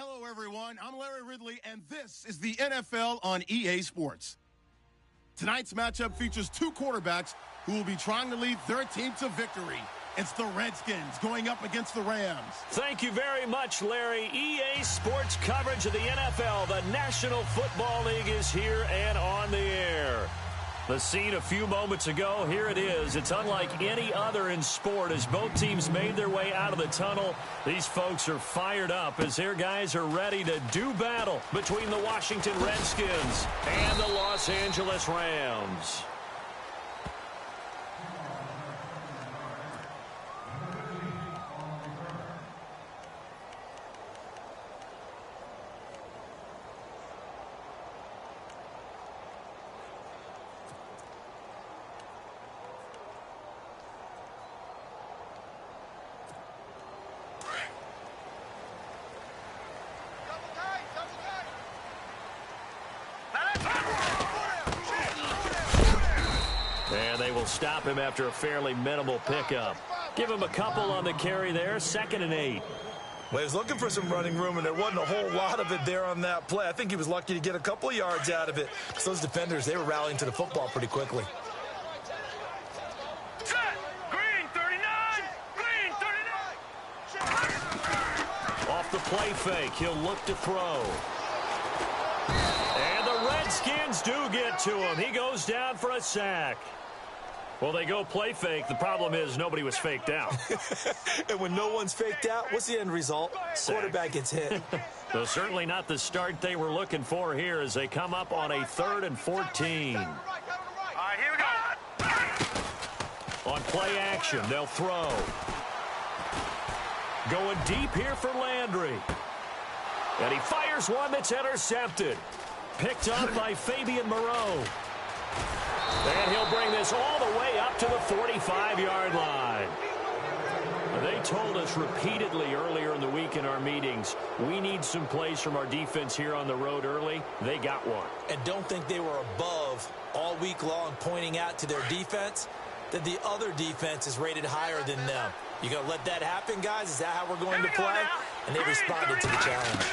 Hello, everyone. I'm Larry Ridley, and this is the NFL on EA Sports. Tonight's matchup features two quarterbacks who will be trying to lead their team to victory. It's the Redskins going up against the Rams. Thank you very much, Larry. EA Sports coverage of the NFL. The National Football League is here and on the air. The scene a few moments ago, here it is. It's unlike any other in sport as both teams made their way out of the tunnel. These folks are fired up as their guys are ready to do battle between the Washington Redskins and the Los Angeles Rams. And they will stop him after a fairly minimal pickup. Give him a couple on the carry there, 2nd and 8. Well, he was looking for some running room, and there wasn't a whole lot of it there on that play. I think he was lucky to get a couple of yards out of it, because those defenders, they were rallying to the football pretty quickly. Green 39! Green 39! Off the play fake, he'll look to throw. And the Redskins do get to him. He goes down for a sack. Well, they go play fake. The problem is nobody was faked out. And when no one's faked out, what's the end result? Sack. Quarterback gets hit. Though certainly not the start they were looking for here as they come up on a 3rd and 14. All right, here we go. On play action, they'll throw. Going deep here for Landry. And he fires one that's intercepted. Picked up by Fabian Moreau. And he'll bring this all the way up to the 45-yard line. They told us repeatedly earlier in the week in our meetings, we need some plays from our defense here on the road early. They got one. And don't think they were above all week long pointing out to their defense that the other defense is rated higher than them. You going to let that happen, guys? Is that how we're going to play? And they responded to the challenge.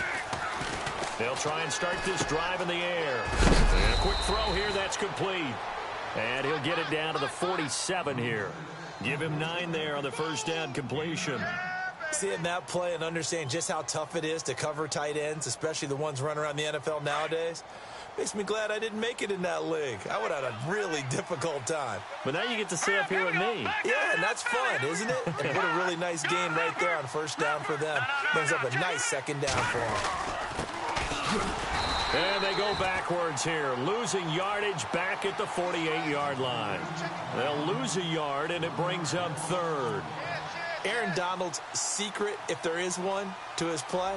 They'll try and start this drive in the air. And a quick throw here, that's complete. And he'll get it down to the 47 here. Give him 9 there on the first down completion. Seeing that play and understanding just how tough it is to cover tight ends, especially the ones running around the NFL nowadays, makes me glad I didn't make it in that league. I would have had a really difficult time. But now you get to sit up here with me. Yeah, and that's fun, isn't it? And what a really nice game right there on first down for them. Brings up a nice 2nd down for them. And they go backwards here, losing yardage back at the 48-yard line. They'll lose a yard, and it brings up 3rd. Aaron Donald's secret, if there is one, to his play,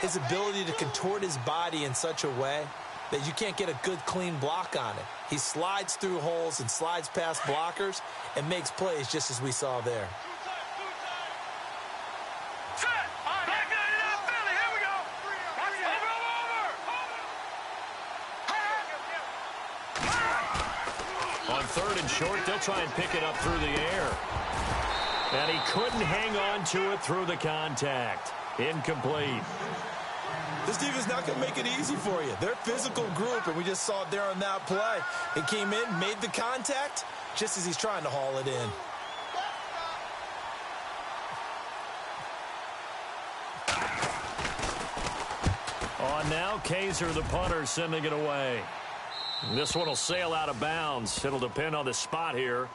his ability to contort his body in such a way that you can't get a good, clean block on it. He slides through holes and slides past blockers and makes plays just as we saw there. On 3rd and short, they'll try and pick it up through the air. And he couldn't hang on to it through the contact. Incomplete. This defense not going to make it easy for you. They're a physical group, and we just saw it there on that play. It came in, made the contact, just as he's trying to haul it in. On now, Kaiser, the punter, sending it away. This one will sail out of bounds. It'll depend on the spot here.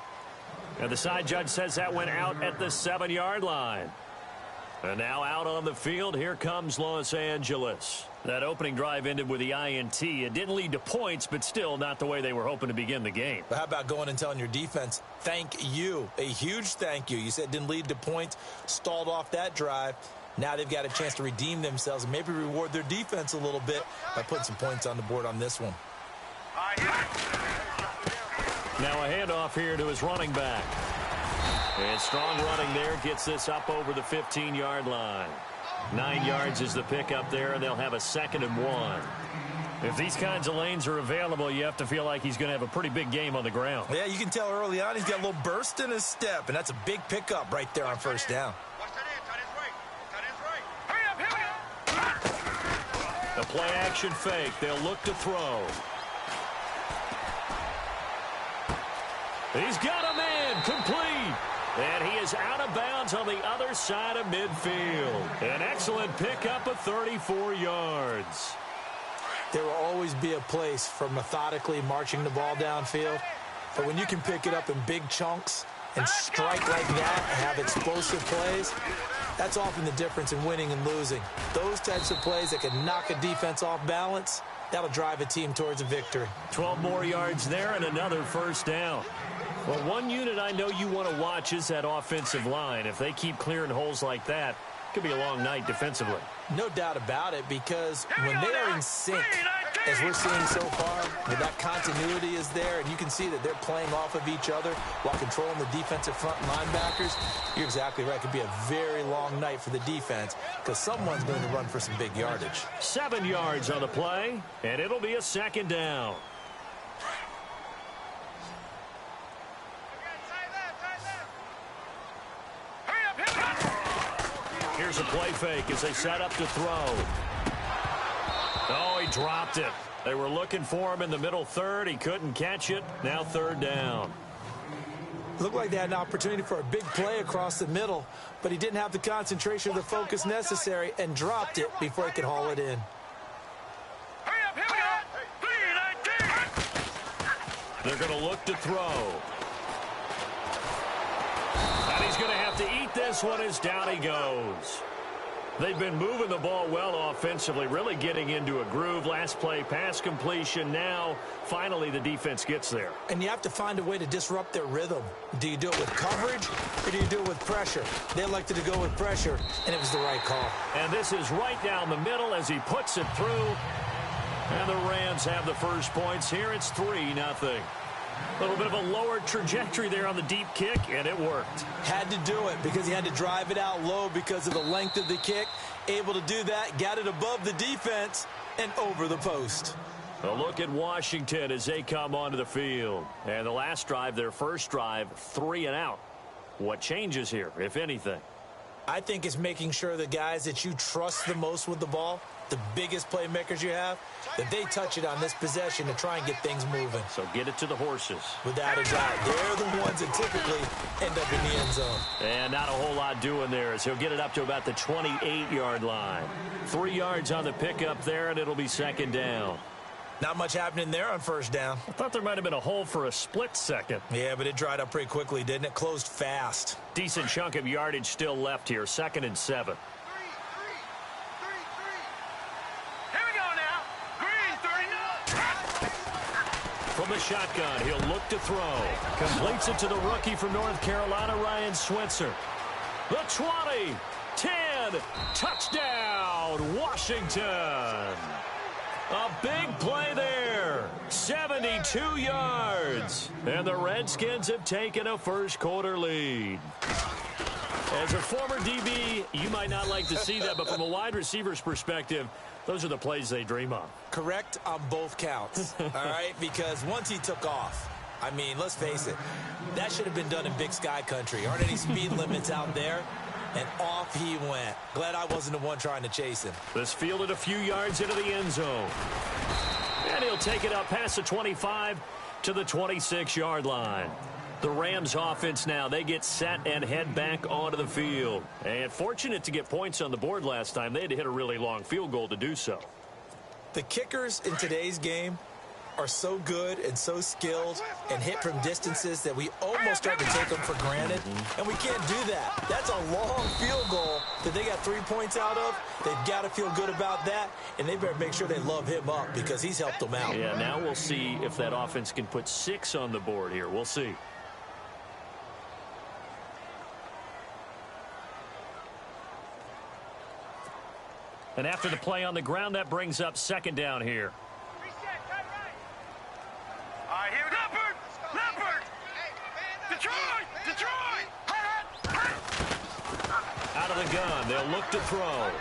And the side judge says that went out at the 7-yard line. And now out on the field, here comes Los Angeles. That opening drive ended with the INT. It didn't lead to points, but still not the way they were hoping to begin the game. But how about going and telling your defense, thank you, a huge thank you. You said it didn't lead to points, stalled off that drive. Now they've got a chance to redeem themselves and maybe reward their defense a little bit by putting some points on the board on this one. Now a handoff here to his running back. And strong running there gets this up over the 15-yard line. 9 yards is the pickup there, and they'll have a 2nd and 1. If these kinds of lanes are available, you have to feel like he's going to have a pretty big game on the ground. Yeah, you can tell early on he's got a little burst in his step, and that's a big pickup right there on first down. The play-action fake. They'll look to throw. He's got a man complete. And he is out of bounds on the other side of midfield. An excellent pickup of 34 yards. There will always be a place for methodically marching the ball downfield. But when you can pick it up in big chunks and strike like that and have explosive plays, that's often the difference in winning and losing. Those types of plays that can knock a defense off balance, that'll drive a team towards a victory. 12 more yards there and another first down. Well, one unit I know you want to watch is that offensive line. If they keep clearing holes like that, it could be a long night defensively. No doubt about it, because when they are in sync, as we're seeing so far, when that continuity is there and you can see that they're playing off of each other while controlling the defensive front linebackers, you're exactly right. It could be a very long night for the defense because someone's going to run for some big yardage. 7 yards on the play, and it'll be a second down. Here's a play fake as they set up to throw. Oh, he dropped it. They were looking for him in the middle third. He couldn't catch it. Now third down. Looked like they had an opportunity for a big play across the middle, but he didn't have the concentration or the focus necessary and dropped it before he could haul it in. They're going to look to throw. And he's going to have to eat this one as down he goes. They've been moving the ball well offensively, really getting into a groove. Last play, pass completion. Now, finally, the defense gets there. And you have to find a way to disrupt their rhythm. Do you do it with coverage, or do you do it with pressure? They elected to go with pressure, and it was the right call. And this is right down the middle as he puts it through. And the Rams have the first points here. It's 3-0. A little bit of a lower trajectory there on the deep kick, and it worked. Had to do it because he had to drive it out low because of the length of the kick. Able to do that, got it above the defense, and over the post. A look at Washington as they come onto the field. And the last drive, their first drive, 3 and out. What changes here, if anything? I think it's making sure the guys that you trust the most with the ball, the biggest playmakers you have, that they touch it on this possession to try and get things moving. So get it to the horses. Without a doubt. They're the ones that typically end up in the end zone. And not a whole lot doing there as he'll get it up to about the 28-yard line. 3 yards on the pickup there, and it'll be second down. Not much happening there on first down. I thought there might have been a hole for a split second. Yeah, but it dried up pretty quickly, didn't it? Closed fast. Decent chunk of yardage still left here. 2nd and 7. From the shotgun, he'll look to throw. Completes it to the rookie from North Carolina, Ryan Switzer. The 20, 10, touchdown, Washington. A big play there, 72 yards. And the Redskins have taken a first-quarter lead. As a former DB, you might not like to see that, but from a wide receiver's perspective, those are the plays they dream of. Correct on both counts, all right? Because once he took off, I mean, let's face it, that should have been done in Big Sky country. Aren't any speed limits out there? And off he went. Glad I wasn't the one trying to chase him. This fielded a few yards into the end zone. And he'll take it up past the 25 to the 26-yard line. The Rams offense now, they get set and head back onto the field. And fortunate to get points on the board last time. They had to hit a really long field goal to do so. The kickers in today's game are so good and so skilled and hit from distances that we almost start to take them for granted. And we can't do that. That's a long field goal that they got 3 points out of. They've got to feel good about that, and they better make sure they love him up because he's helped them out. Yeah, now we'll see if that offense can put 6 on the board here. We'll see. And after the play on the ground, that brings up second down here. All right, here we go. Leopard! Detroit! Out of the gun, they'll look to throw.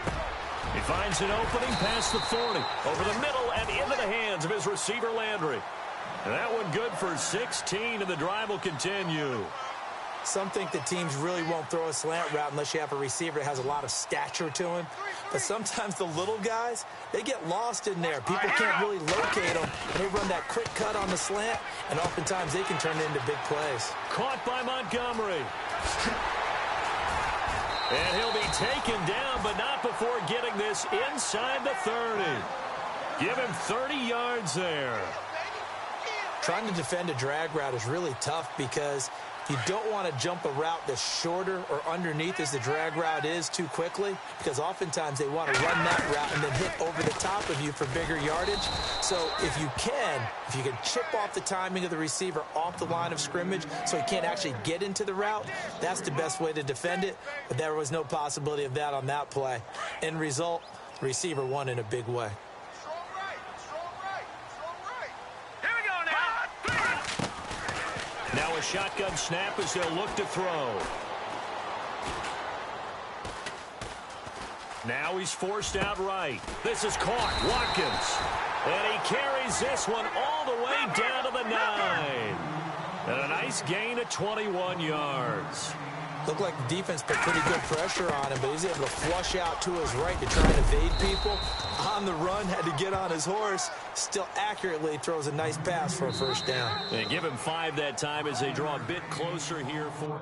He finds an opening past the 40, over the middle and into the hands of his receiver, Landry. And that one good for 16, and the drive will continue. Some think that teams really won't throw a slant route unless you have a receiver that has a lot of stature to him. But sometimes the little guys, they get lost in there. People can't really locate them, and they run that quick cut on the slant, and oftentimes they can turn it into big plays. Caught by Montgomery. And he'll be taken down, but not before getting this inside the 30. Give him 30 yards there. Trying to defend a drag route is really tough because you don't want to jump a route that's shorter or underneath as the drag route is too quickly, because oftentimes they want to run that route and then hit over the top of you for bigger yardage. So if you can chip off the timing of the receiver off the line of scrimmage so he can't actually get into the route, that's the best way to defend it. But there was no possibility of that on that play. End result, the receiver won in a big way. Now a shotgun snap as they'll look to throw. Now he's forced out right. This is caught. Watkins. And he carries this one all the way down to the 9. And a nice gain of 21 yards. Looked like the defense put pretty good pressure on him, but he was able to flush out to his right to try and evade people. On the run, had to get on his horse. Still accurately throws a nice pass for a first down. They give him 5 that time as they draw a bit closer here for...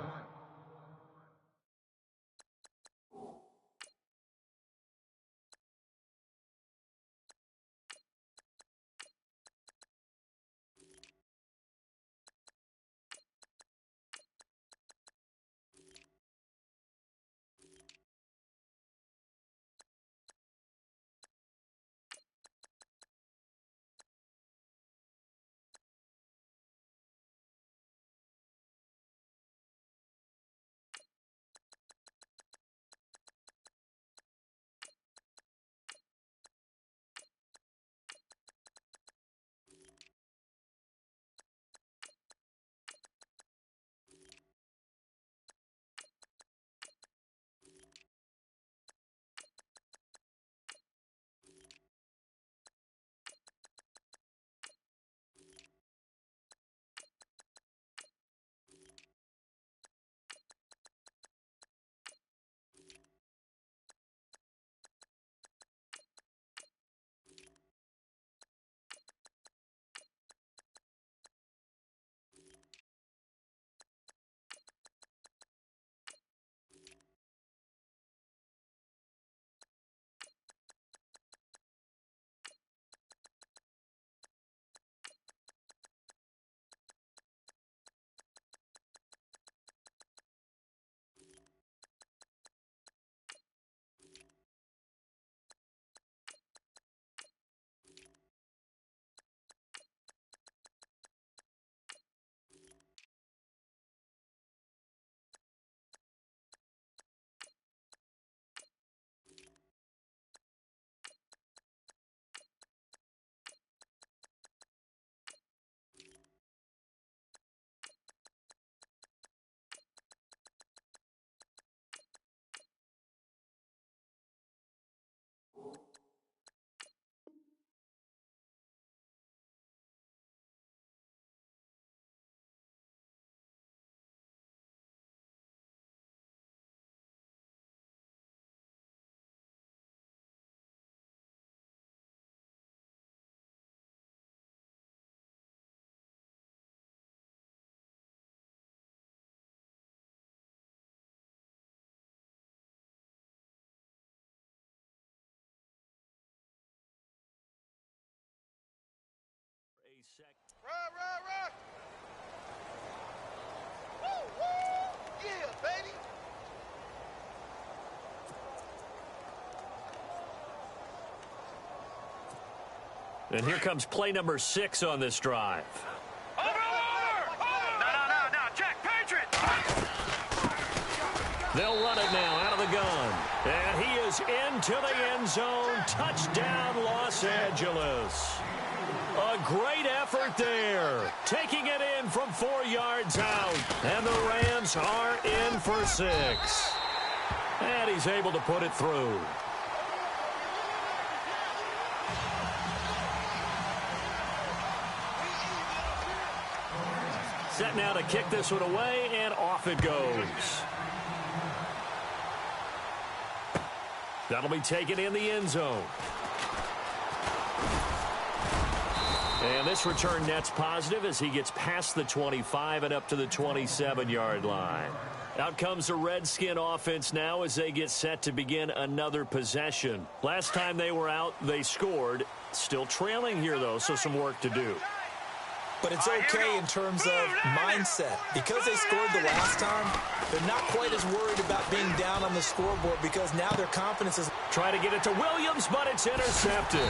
Rah! Woo! Yeah, baby! And here comes play number 6 on this drive. Over! No, check, Patriot! They'll run it now out of the gun. And he is into the end zone. Touchdown, Los Angeles. A great effort there. Taking it in from 4 yards out. And the Rams are in for 6. And he's able to put it through. set now to kick this one away, and off it goes. That'll be taken in the end zone. And this return net's positive as he gets past the 25 and up to the 27-yard line. Out comes the Redskin offense now as they get set to begin another possession. Last time they were out, they scored. Still trailing here, though, so some work to do. But it's okay in terms of mindset. Because they scored the last time, they're not quite as worried about being down on the scoreboard because now their confidence is... Try to get it to Williams, but it's intercepted.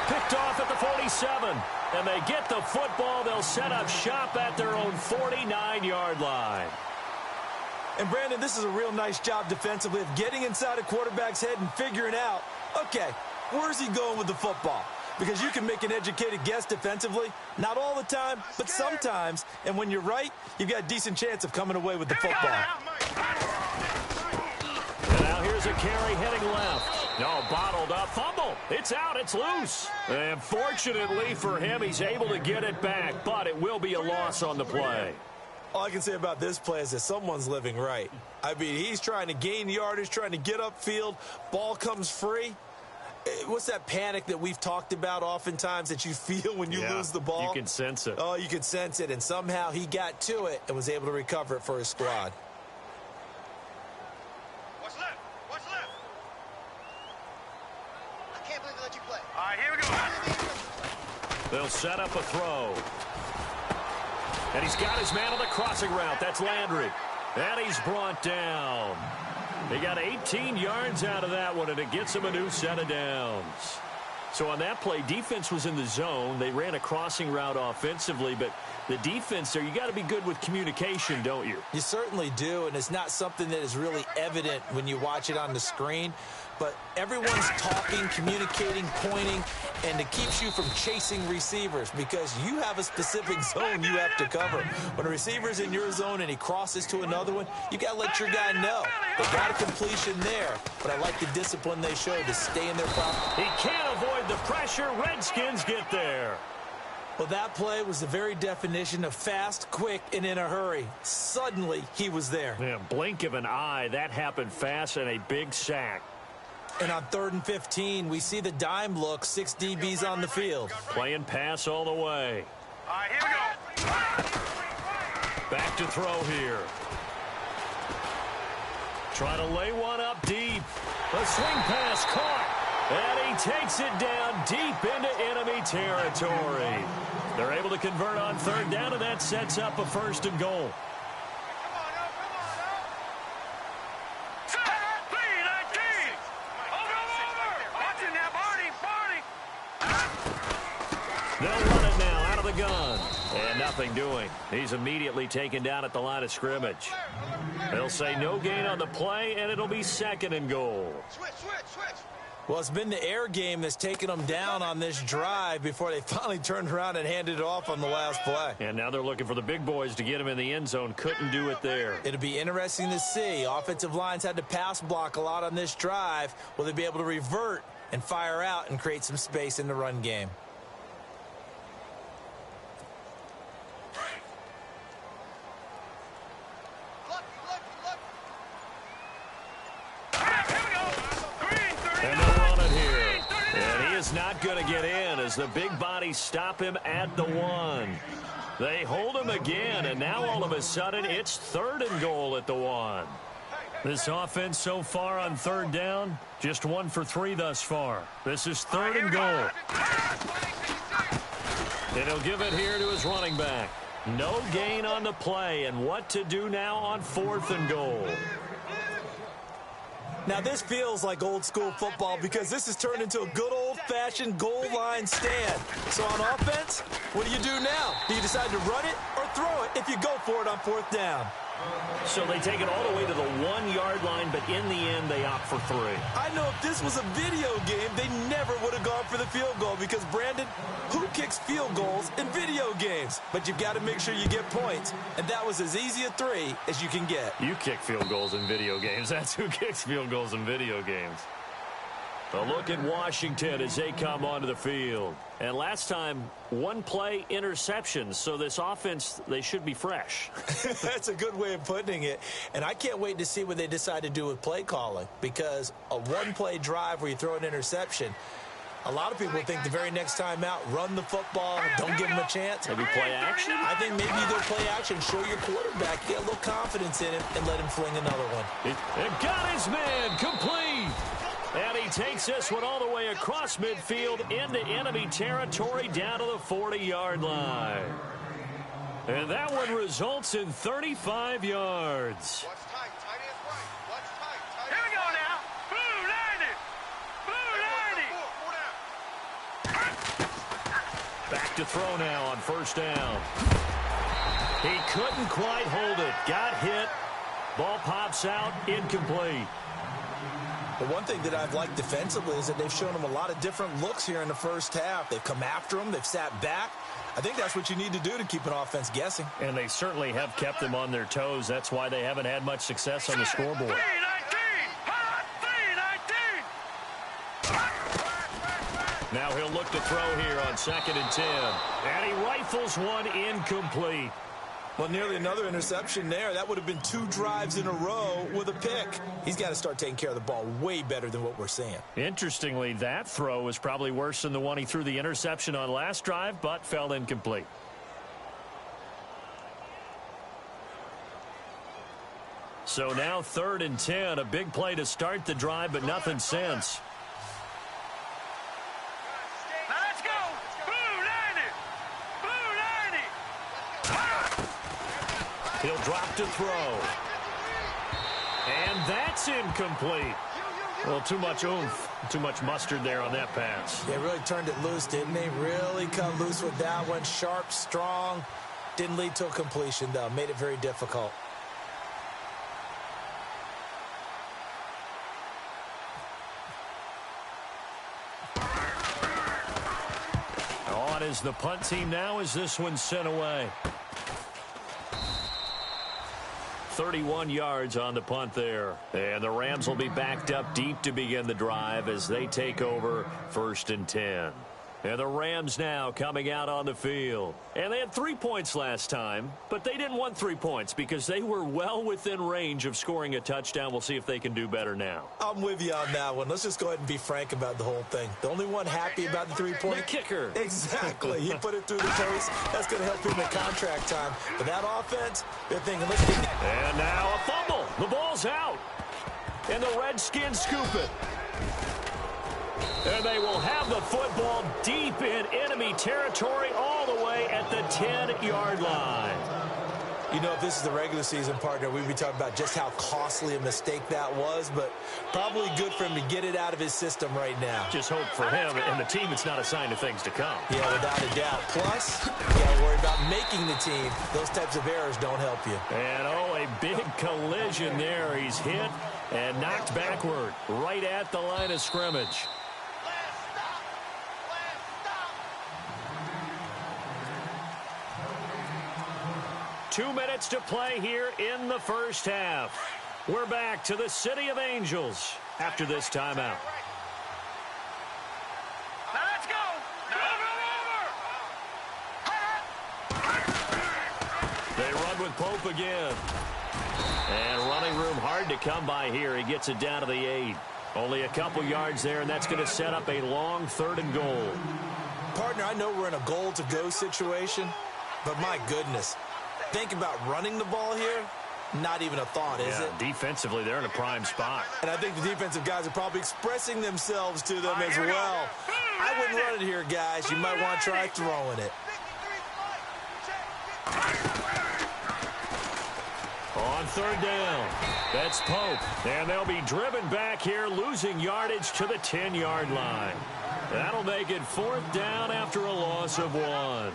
Picked off at the 47, and they get the football. They'll set up shop at their own 49-yard line. And, Brandon, this is a real nice job defensively of getting inside a quarterback's head and figuring out, okay, where's he going with the football? Because you can make an educated guess defensively, not all the time, but sometimes. And when you're right, you've got a decent chance of coming away with the football. And now here's a carry heading left. No, bottled up. Fumble. It's out. It's loose. And fortunately for him, he's able to get it back, but it will be a loss on the play. All I can say about this play is that someone's living right. I mean, he's trying to gain yardage, trying to get upfield. Ball comes free. What's that panic that we've talked about oftentimes that you feel when you lose the ball? You can sense it. Oh, you can sense it, and somehow he got to it and was able to recover it for his squad. What's left? What's left? I can't believe they let you play. All right, here we go. They'll set up a throw. And he's got his man on the crossing route. That's Landry. And he's brought down. He got 18 yards out of that one, and it gets him a new set of downs. So on that play, defense was in the zone. They ran a crossing route offensively, but the defense there, you got to be good with communication, don't you? You certainly do, and it's not something that is really evident when you watch it on the screen. But everyone's talking, communicating, pointing, and it keeps you from chasing receivers because you have a specific zone you have to cover. When a receiver's in your zone and he crosses to another one, you got to let your guy know. They got a completion there, but I like the discipline they showed to stay in their property. He can't avoid the pressure. Redskins get there. Well, that play was the very definition of fast, quick, and in a hurry. Suddenly, he was there. Yeah, blink of an eye. That happened fast and a big sack. And on 3rd and 15, we see the dime look, 6 DBs on the field. Playing pass all the way. All right, here we go. Back to throw here. Trying to lay one up deep. A swing pass caught. And he takes it down deep into enemy territory. They're able to convert on 3rd down, and that sets up a 1st and goal. They'll run it now out of the gun. And nothing doing. He's immediately taken down at the line of scrimmage. They'll say no gain on the play, and it'll be 2nd and goal. Switch. Well, it's been the air game that's taken them down on this drive before they finally turned around and handed it off on the last play. And now they're looking for the big boys to get him in the end zone. Couldn't do it there. It'll be interesting to see. Offensive lines had to pass block a lot on this drive. Will they be able to revert and fire out and create some space in the run game? Not going to get in as the big bodies stop him at the 1. They hold him again, and now all of a sudden it's 3rd and goal at the 1. This offense so far on 3rd down, just 1 for 3 thus far. This is 3rd and goal. And he'll give it here to his running back. No gain on the play, and what to do now on 4th and goal. Now, this feels like old-school football because this has turned into a good old-fashioned goal line stand. So on offense, what do you do now? Do you decide to run it or throw it if you go for it on 4th down? So they take it all the way to the 1-yard line, but in the end, they opt for 3. I know if this was a video game, they never would have gone for the field goal because, Brandon, who kicks field goals in video games? But you've got to make sure you get points, and that was as easy a 3 as you can get. You kick field goals in video games. That's who kicks field goals in video games. A look at Washington as they come onto the field. And last time, one play interceptions. So this offense, they should be fresh. That's a good way of putting it. And I can't wait to see what they decide to do with play calling. Because a one-play drive where you throw an interception, a lot of people think the very next time out, run the football, don't give them a chance. Maybe play action? I think maybe you go play action, show your quarterback, get a little confidence in him, and let him fling another one. It got his man complete. And he takes this one all the way across midfield into enemy territory down to the 40-yard line. And that one results in 35 yards. Watch tight. Tight ends right. Watch tight. Here we go now. Blue 90. Blue 90. Back to throw now on first down. He couldn't quite hold it. Got hit. Ball pops out. Incomplete. The one thing that I've liked defensively is that they've shown him a lot of different looks here in the first half. They've come after him. They've sat back. I think that's what you need to do to keep an offense guessing. And they certainly have kept them on their toes. That's why they haven't had much success on the scoreboard. 3-19. Now he'll look to throw here on 2nd and 10. And he rifles one incomplete. Well, nearly another interception there. That would have been 2 drives in a row with a pick. He's got to start taking care of the ball way better than what we're seeing. Interestingly, that throw was probably worse than the one he threw the interception on last drive, but fell incomplete. So now 3rd and 10, a big play to start the drive, but nothing since. Now let's go. Blue 90. Blue 90. He'll drop to throw. And that's incomplete. Well, too much oomph, too much mustard there on that pass. They really turned it loose, didn't they? Really cut loose with that one. Sharp, strong. Didn't lead to a completion, though. Made it very difficult. On is the punt team now as this one's sent away. 31 yards on the punt there. And the Rams will be backed up deep to begin the drive as they take over 1st and 10. And the Rams now coming out on the field. And they had 3 points last time, but they didn't want 3 points because they were well within range of scoring a touchdown. We'll see if they can do better now. I'm with you on that one. Let's just go ahead and be frank about the whole thing. The only one happy about the 3-point. The kicker. Exactly. He put it through the post. That's going to help him in contract time. But that offense, they're thinking, let's get that. And now a fumble. The ball's out. And the Redskins scoop it. And they will have the football deep in enemy territory all the way at the 10-yard line. You know, if this is the regular season, partner, we'd be talking about just how costly a mistake that was, but probably good for him to get it out of his system right now. Just hope for him and the team it's not a sign of things to come. Yeah, without a doubt. Plus, you got to worry about making the team. Those types of errors don't help you. And, oh, a big collision there. He's hit and knocked backward right at the line of scrimmage. 2 minutes to play here in the first half. We're back to the City of Angels after this timeout. Now let's go. They run with Pope again. And running room hard to come by here. He gets it down to the 8. Only a couple yards there, and that's going to set up a long 3rd and goal. Partner, I know we're in a goal-to-go situation, but my goodness. Think about running the ball here. Not even a thought, is it? Defensively, they're in a prime spot. And I think the defensive guys are probably expressing themselves to them as well. I wouldn't run it here, guys. You might want to try throwing it. On 3rd down, that's Pope. And they'll be driven back here, losing yardage to the 10-yard line. That'll make it 4th down after a loss of 1.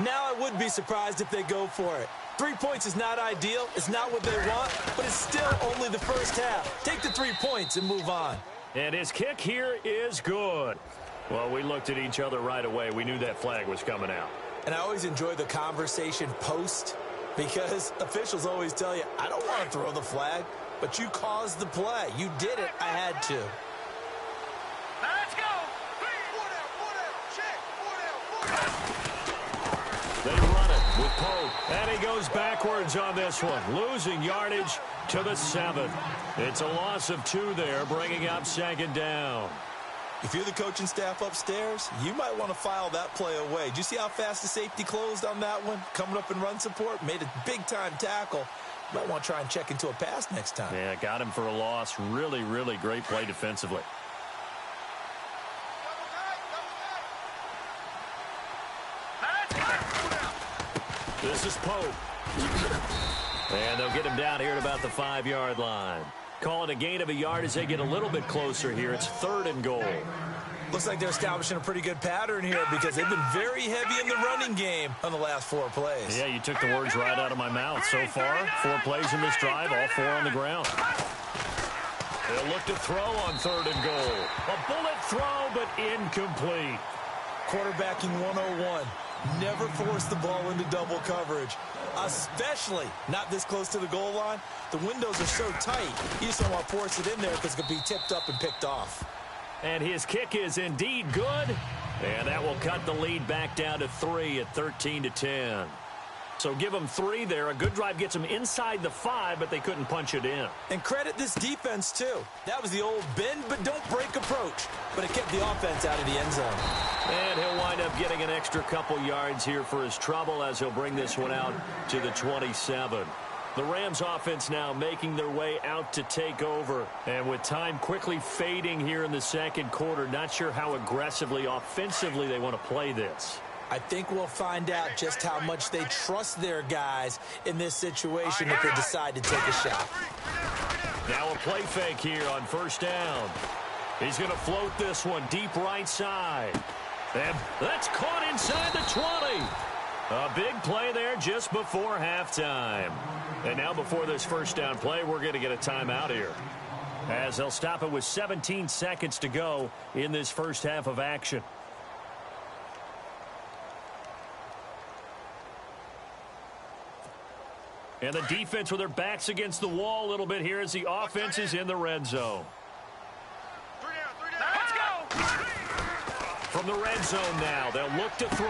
Now I wouldn't be surprised if they go for it. 3 points is not ideal. It's not what they want, but it's still only the first half. Take the 3 points and move on. And his kick here is good. Well, we looked at each other right away. We knew that flag was coming out. And I always enjoy the conversation post because officials always tell you, I don't want to throw the flag, but you caused the play. You did it. I had to. And he goes backwards on this one, losing yardage to the 7. It's a loss of 2 there, bringing up 2nd down. If you're the coaching staff upstairs, you might want to file that play away. Did you see how fast the safety closed on that one? Coming up in run support, made a big-time tackle. You might want to try and check into a pass next time. Yeah, got him for a loss. Really, really great play defensively. This is Pope. And they'll get him down here at about the 5-yard line. Call it a gain of a yard as they get a little bit closer here. It's 3rd and goal. Looks like they're establishing a pretty good pattern here because they've been very heavy in the running game on the last 4 plays. Yeah, you took the words right out of my mouth. So far, 4 plays in this drive, all 4 on the ground. They'll look to throw on 3rd and goal. A bullet throw, but incomplete. Quarterbacking 101. Never force the ball into double coverage, especially not this close to the goal line. The windows are so tight, you just don't want to force it in there because it could be tipped up and picked off. And his kick is indeed good, and that will cut the lead back down to 3 at 13-10. So give them 3 there. A good drive gets them inside the 5, but they couldn't punch it in. And credit this defense, too. That was the old bend but don't break approach, but it kept the offense out of the end zone. And he'll wind up getting an extra couple yards here for his trouble as he'll bring this one out to the 27. The Rams offense now making their way out to take over. And with time quickly fading here in the 2nd quarter, not sure how aggressively, offensively they want to play this. I think we'll find out just how much they trust their guys in this situation if they decide to take a shot. Now a play fake here on 1st down. He's going to float this one deep right side. And that's caught inside the 20. A big play there just before halftime. And now before this 1st down play, we're going to get a timeout here, as they'll stop it with 17 seconds to go in this first half of action. And the defense with their backs against the wall a little bit here as the offense is in the red zone. Let's go! From the red zone now, they'll look to throw.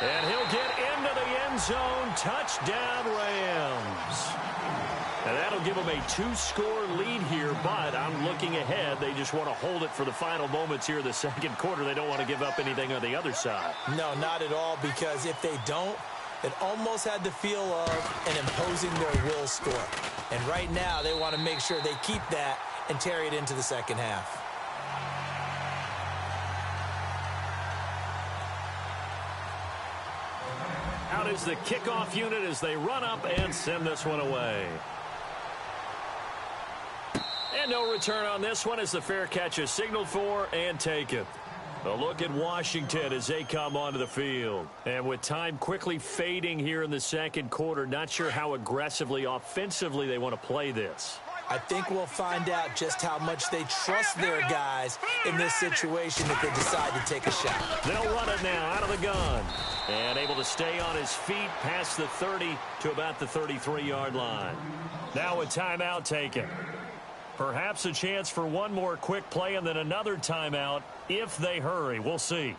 And he'll get into the end zone. Touchdown, Rams. And that'll give them a 2-score lead here, but I'm looking ahead. They just want to hold it for the final moments here in the 2nd quarter. They don't want to give up anything on the other side. No, not at all, because if they don't, it almost had the feel of an imposing their will score. And right now, they want to make sure they keep that and carry it into the 2nd half. Out is the kickoff unit as they run up and send this one away. And no return on this one as the fair catch is signaled for and taken. A look at Washington as they come onto the field. And with time quickly fading here in the 2nd quarter, not sure how aggressively, offensively they want to play this. I think we'll find out just how much they trust their guys in this situation if they decide to take a shot. They'll run it now out of the gun. And able to stay on his feet past the 30 to about the 33-yard line. Now a timeout taken. Perhaps a chance for one more quick play and then another timeout if they hurry. We'll see. Man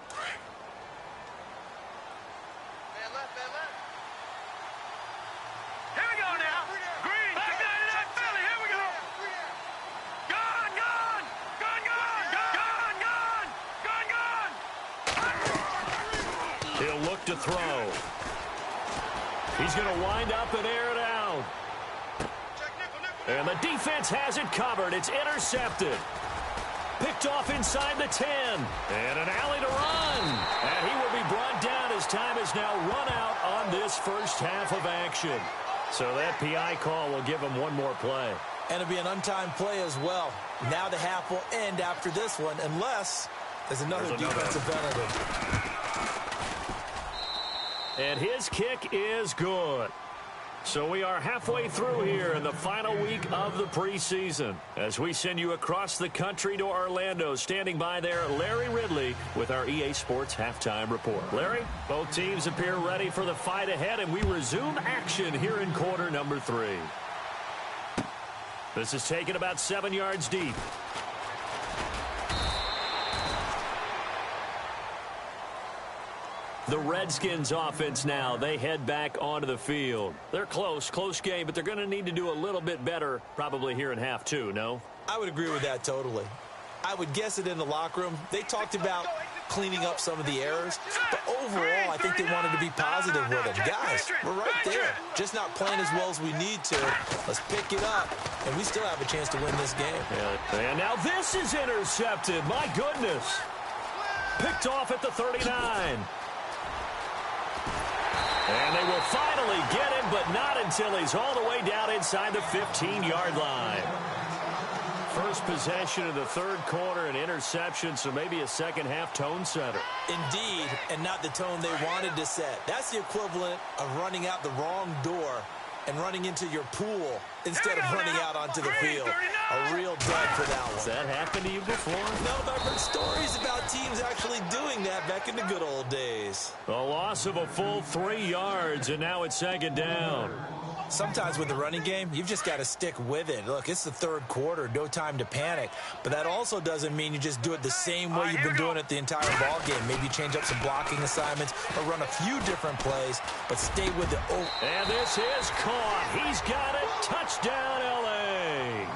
left, man left. Here we go now. Green. Back down to that Philly. Here we go. Gone, gone. Gone, gone. Gone, gone. Gone, gone. He'll look to throw. He's going to wind up and air it out. And the defense has it covered. It's intercepted. Picked off inside the 10. And an alley to run. And he will be brought down as time is now run out on this first half of action. So that PI call will give him one more play. And it'll be an untimed play as well. Now the half will end after this one unless there's another defensive penalty. And his kick is good. So we are halfway through here in the final week of the preseason as we send you across the country to Orlando. Standing by there, Larry Ridley with our EA Sports Halftime Report. Larry, both teams appear ready for the fight ahead, and we resume action here in quarter number 3. This is taken about 7 yards deep. The Redskins offense now, they head back onto the field. They're close game, but they're going to need to do a little bit better probably here in half two, no? I would agree with that totally. I would guess it in the locker room. They talked about cleaning up some of the errors, but overall, I think they wanted to be positive with it. Guys, we're right there. Just not playing as well as we need to. Let's pick it up, and we still have a chance to win this game. Yeah. And now this is intercepted. My goodness. Picked off at the 39. And they will finally get him, but not until he's all the way down inside the 15-yard line. First possession of the third quarter, an interception, so maybe a second-half tone setter. Indeed, and not the tone they wanted to set. That's the equivalent of running out the wrong door and running into your pool instead of running out onto the field. A real dud for that one. Has that happened to you before? No, but I've heard stories about teams actually doing that back in the good old days. A loss of a full 3 yards, and now it's second down. Sometimes with the running game, you've just got to stick with it. Look, it's the third quarter, no time to panic. But that also doesn't mean you just do it the same way you've been doing it the entire ball game. Maybe change up some blocking assignments or run a few different plays, but stay with it. And this is caught. He's got it. Touchdown, L.A.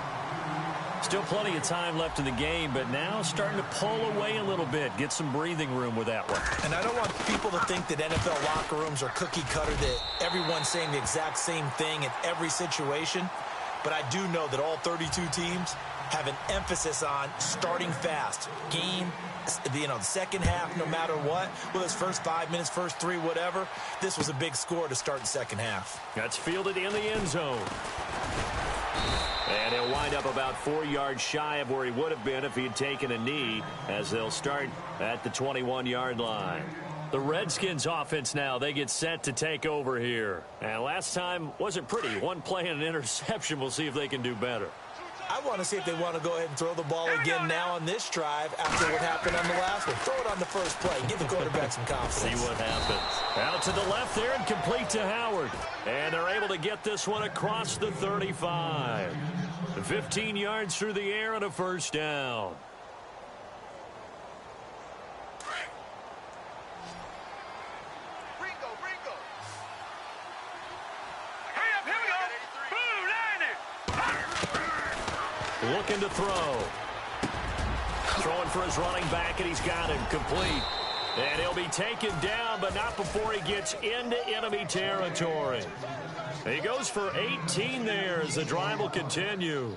Still plenty of time left in the game, but now starting to pull away a little bit. Get some breathing room with that one. And I don't want people to think that NFL locker rooms are cookie cutter, that everyone's saying the exact same thing in every situation. But I do know that all 32 teams have an emphasis on starting fast. Game, the second half, no matter what, whether it's first 5 minutes, first 3, whatever, this was a big score to start the second half. That's fielded in the end zone. And he'll wind up about 4 yards shy of where he would have been if he had taken a knee, as they'll start at the 21-yard line. The Redskins offense now, they get set to take over here. And last time wasn't pretty. One play and an interception. We'll see if they can do better. I want to see if they want to go ahead and throw the ball again now on this drive after what happened on the last one. Throw it on the first play. Give the quarterback some confidence. See what happens. Out to the left there and complete to Howard. And they're able to get this one across the 35. 15 yards through the air and a first down. Looking to throw. Throwing for his running back, and he's got him complete. And he'll be taken down, but not before he gets into enemy territory. He goes for 18 there as the drive will continue.